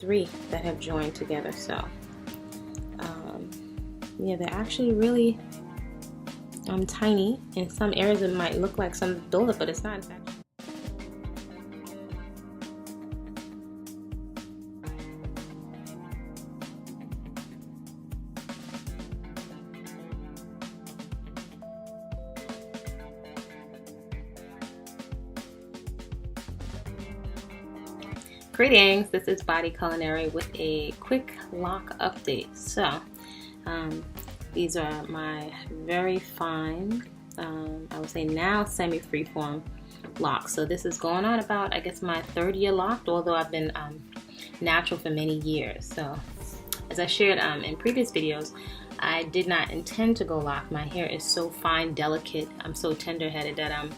3 that have joined together. So yeah, they're actually really tiny. In some areas it might look like some buildup, but it's not in fact. Greetings, this is Body-Culinary with a quick lock update. So these are my very fine, I would say now semi-freeform locks. So this is going on about, I guess, my 3rd year locked, although I've been natural for many years. So as I shared in previous videos, I did not intend to go lock. My hair is so fine, delicate, I'm so tender-headed that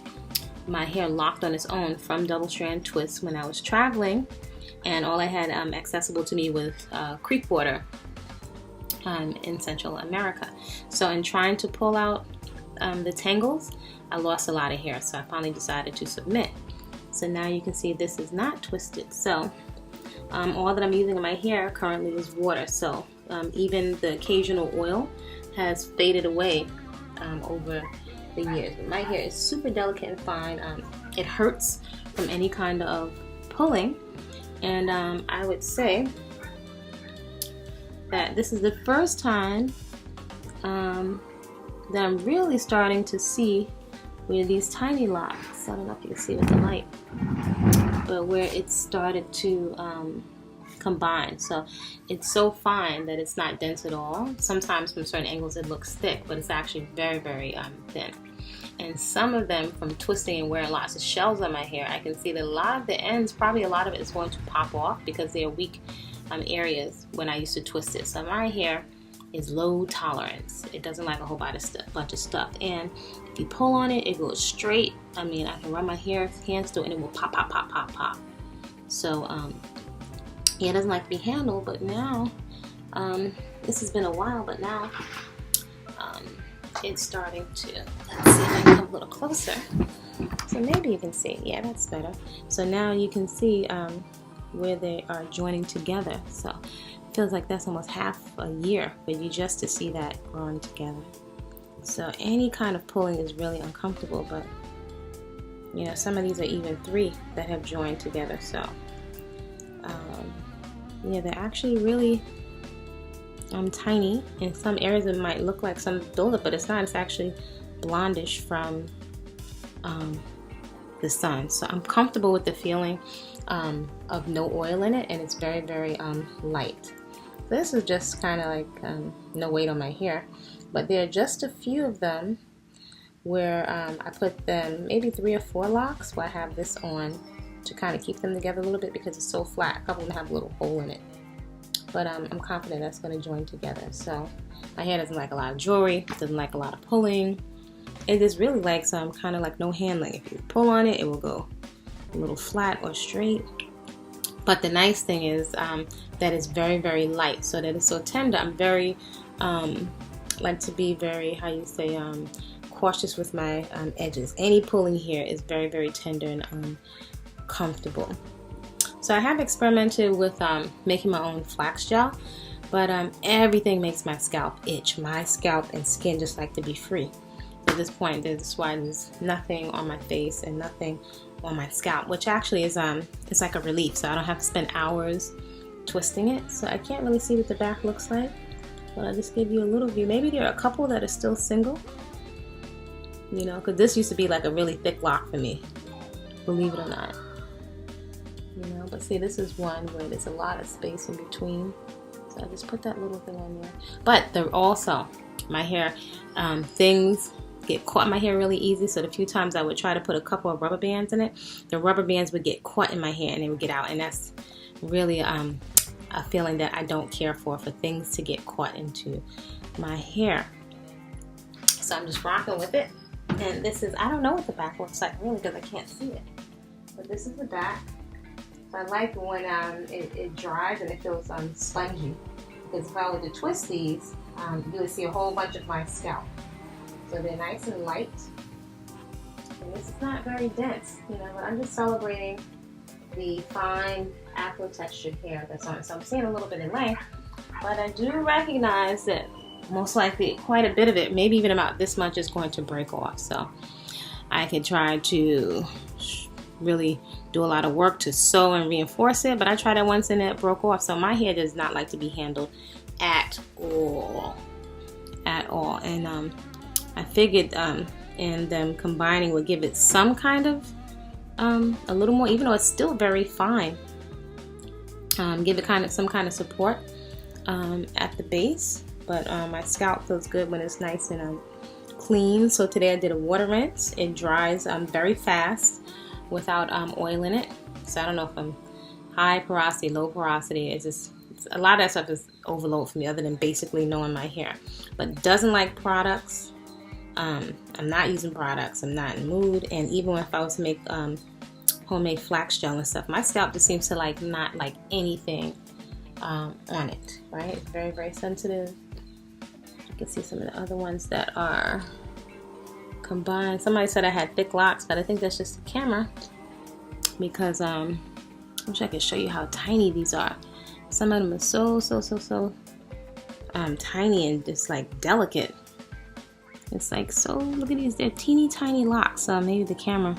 my hair locked on its own from double strand twists when I was traveling, and all I had accessible to me was creek water in Central America. So in trying to pull out the tangles, I lost a lot of hair, so I finally decided to submit. So now you can see this is not twisted. So all that I'm using in my hair currently is water. So even the occasional oil has faded away over the years. But my hair is super delicate and fine. It hurts from any kind of pulling, and I would say that this is the first time that I'm really starting to see where these tiny locks, I don't know if you can see with the light, but where it started to combine. So it's so fine that it's not dense at all. Sometimes from certain angles it looks thick, but it's actually very, very thin. And some of them, from twisting and wearing lots of shells on my hair, I can see that a lot of the ends, probably a lot of it is going to pop off because they are weak areas when I used to twist it. So my hair is low tolerance. It doesn't like a whole bunch of stuff. And if you pull on it, it goes straight. I mean, I can run my hands through it and it will pop, pop, pop, pop, pop. So yeah, it doesn't like to be handled, but now, this has been a while, but now it's starting to, let's see if I can come a little closer. So maybe you can see, yeah, that's better. So now you can see where they are joining together. So it feels like that's almost half a year for you just to see that growing together. So any kind of pulling is really uncomfortable, but you know, some of these are even 3 that have joined together. So yeah, they're actually really tiny. In some areas it might look like some buildup, but it's not. It's actually blondish from the sun. So I'm comfortable with the feeling of no oil in it, and it's very, very light. So this is just kind of like no weight on my hair, but there are just a few of them where I put them, maybe 3 or 4 locks where I have this on to kind of keep them together a little bit because it's so flat. A couple of them have a little hole in it. But I'm confident that's going to join together. So my hair doesn't like a lot of jewelry, doesn't like a lot of pulling. It just really likes kind of like no handling. If you pull on it, it will go a little flat or straight. But the nice thing is that it's very, very light, so that it's so tender. I'm very like to be very, how you say, cautious with my edges. Any pulling here is very, very tender and comfortable. So I have experimented with making my own flax gel, but everything makes my scalp itch. My scalp and skin just like to be free. At this point, that's why there's nothing on my face and nothing on my scalp, which actually is it's like a relief. So I don't have to spend hours twisting it. So I can't really see what the back looks like, but I'll just give you a little view. Maybe there are a couple that are still single, you know, because this used to be like a really thick lock for me, believe it or not. You know, but see, this is one where there's a lot of space in between. So I just put that little thing on there. But they're also, my hair, things get caught in my hair really easy. So the few times I would try to put a couple of rubber bands in it, the rubber bands would get caught in my hair and they would get out. And that's really a feeling that I don't care for things to get caught into my hair. So I'm just rocking with it. And this is, I don't know what the back looks like really because I can't see it. But this is the back. I like when it dries and it feels spongy, because if I were to twist these, you would see a whole bunch of my scalp. So they're nice and light, and this is not very dense, you know, but I'm just celebrating the fine afro textured hair that's on it. So I'm seeing a little bit in length, but I do recognize that most likely quite a bit of it, maybe even about this much, is going to break off. So I could try to really do a lot of work to sew and reinforce it, but I tried it once and it broke off. So my hair does not like to be handled at all. And I figured in them combining would give it some kind of a little more, even though it's still very fine, give it some kind of support at the base. But my scalp feels good when it's nice and clean. So today I did a water rinse. It dries very fast without oil in it. So I don't know if I'm high porosity, low porosity. It's just a lot of that stuff is overload for me, other than basically knowing my hair. But doesn't like products. I'm not using products. I'm not in the mood. And even if I was to make homemade flax gel and stuff, my scalp just seems to not like anything on it. Right? It's very, very sensitive. You can see some of the other ones that are combined. Somebody said I had thick locks, but I think that's just the camera, because I wish I could show you how tiny these are. Some of them are so tiny and just like delicate. It's like, so look at these, they're teeny tiny locks. So maybe the camera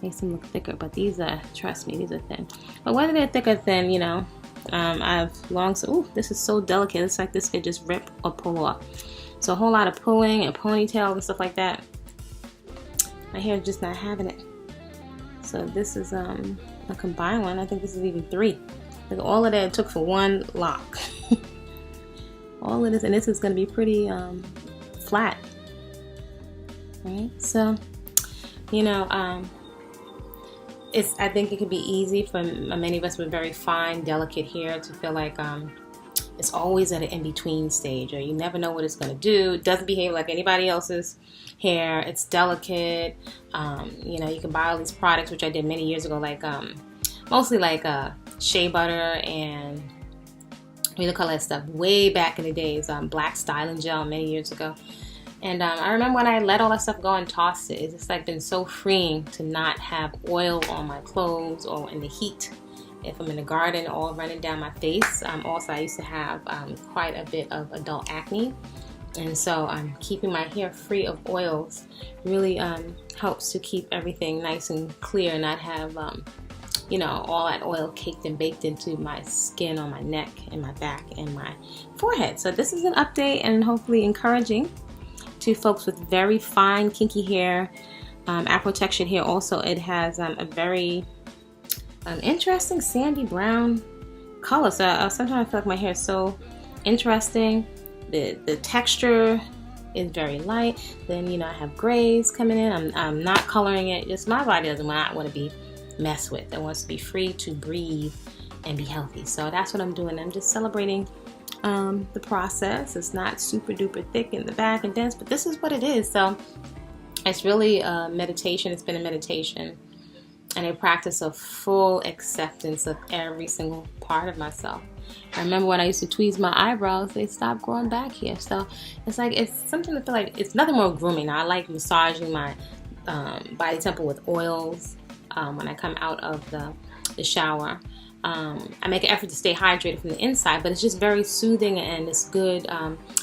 makes them look thicker, but these are, trust me, these are thin. But whether they're thick or thin, you know, I've long, ooh, this is so delicate. It's like this could just rip or pull off. So a whole lot of pulling and ponytails and stuff like that. My hair is just not having it. So this is a combined one. I think this is even 3. Like all of that it took for one lock. All of this, and this is going to be pretty flat. Right? So, you know, I think it could be easy for many of us with very fine, delicate hair to feel like it's always at an in-between stage, or you never know what it's going to do. It doesn't behave like anybody else's hair. It's delicate. You know, you can buy all these products, which I did many years ago, like mostly like shea butter and what do you call that stuff? Way back in the days, black styling gel many years ago. And I remember when I let all that stuff go and tossed it, it's just like been so freeing to not have oil on my clothes or in the heat. If I'm in the garden, all running down my face. Also, I used to have quite a bit of adult acne. And so keeping my hair free of oils really helps to keep everything nice and clear, not have, you know, all that oil caked and baked into my skin on my neck and my back and my forehead. So this is an update and hopefully encouraging to folks with very fine, kinky hair, afro textured hair. Also, it has a very interesting sandy brown color. So sometimes I feel like my hair is so interesting. The texture is very light. Then, you know, I have grays coming in. I'm not coloring it. Just my body doesn't want to be messed with. It wants to be free to breathe and be healthy. So that's what I'm doing. I'm just celebrating the process. It's not super duper thick in the back and dense, but this is what it is. So it's really a meditation. It's been a meditation and a practice of full acceptance of every single part of myself. I remember when I used to tweeze my eyebrows, they stopped growing back here. So it's like, it's something to feel like, it's nothing more grooming. Now, I like massaging my body temple with oils when I come out of the shower. I make an effort to stay hydrated from the inside, but it's just very soothing and it's good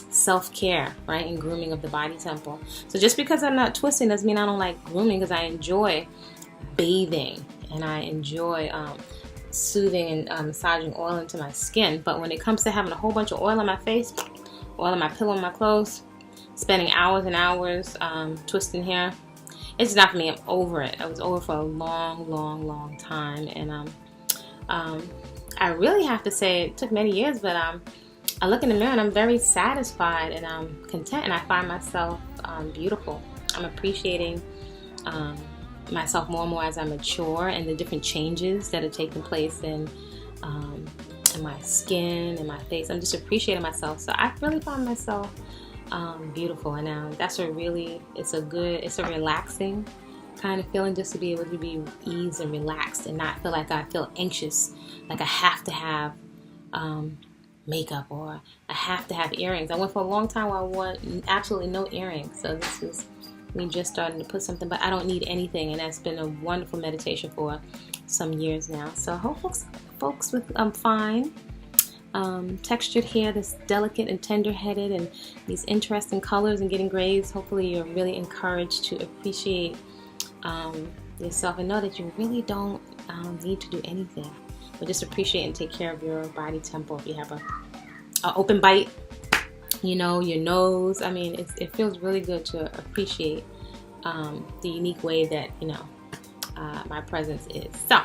self-care, right, and grooming of the body temple. So just because I'm not twisting doesn't mean I don't like grooming, because I enjoy bathing and I enjoy soothing and massaging oil into my skin. But when it comes to having a whole bunch of oil on my face, oil on my pillow, on my clothes, spending hours and hours twisting hair, it's not for me. I'm over it. I was over for a long time, and I really have to say it took many years, but I look in the mirror and I'm very satisfied and I'm content, and I find myself beautiful. I'm appreciating myself more and more as I mature, and the different changes that are taking place in my skin and my face. I'm just appreciating myself. So I really find myself beautiful, and that's a really, it's a relaxing kind of feeling, just to be able to be eased and relaxed and not feel like I feel anxious, like I have to have makeup or I have to have earrings. I went for a long time where I wore absolutely no earrings. So this is me just starting to put something, but I don't need anything, and that's been a wonderful meditation for some years now. So I hope folks folks with fine textured hair that's delicate and tender-headed, and these interesting colors and getting grays. Hopefully you're really encouraged to appreciate yourself and know that you really don't need to do anything, but just appreciate and take care of your body temple. If you have a open bite, you know, your nose, I mean, it feels really good to appreciate the unique way that, you know, my presence is. So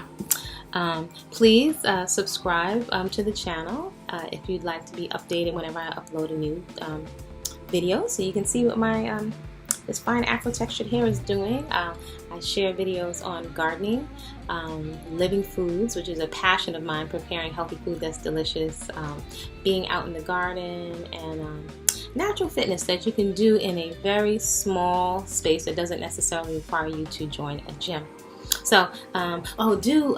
please subscribe to the channel if you'd like to be updated whenever I upload a new video, so you can see what my this fine Afro textured hair is doing. I share videos on gardening, living foods, which is a passion of mine, preparing healthy food that's delicious, being out in the garden, and natural fitness that you can do in a very small space that doesn't necessarily require you to join a gym. So, do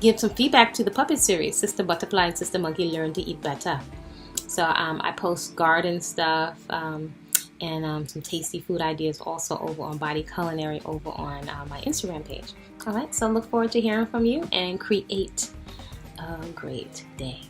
give some feedback to the puppet series, Sister Butterfly and Sister Monkey Learn to Eat Better. So I post garden stuff and some tasty food ideas also over on Body-Culinary over on my Instagram page. All right, so look forward to hearing from you, and create a great day.